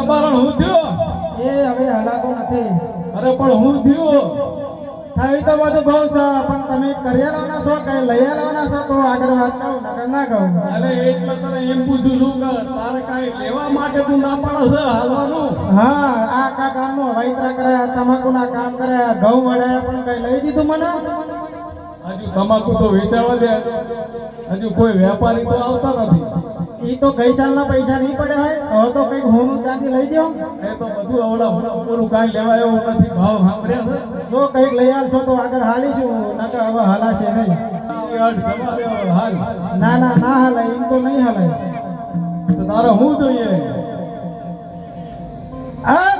બારણ હું થયો એ હવે હલાતો નથી. અરે પણ હું થયો થઈ તો બધું બહુ છે પણ તમે કરી લાવવાના છો કઈ લઈ લાવવાના છો તો આગળ વાત કહું નકર ના કહું. અરે એટલે તને એમ પૂછું છું કે તારે કાંઈ લેવા માટે તું ના પાડે છે હાલવાનું? હા આખા ગામનો વૈતરા કર્યા તમાકુના કામ કર્યા ઘઉં વળાયા પણ કઈ લઈ દીધું મને. હજુ તમાકુ તો વેચાવા દે, હજુ કોઈ વેપારી તો આવતા નથી. ઈ તો ગઈ સાલના પૈસા નહીં પડે હોય હવે તો કઈક હોનું ચાંદી લઈ દો. એ તો બધું અવડા હોનું કાંઈ લેવા એવું નથી. ભાવ સાંભળ્યા છે? જો કઈક લઈ આવશો તો આગળ હાલીશું નકર હવે હલાશે નહીં. હાલ ના ના ના હલાય એમ તો નહીં હલાય. તો તારે હું જોઈએ? આ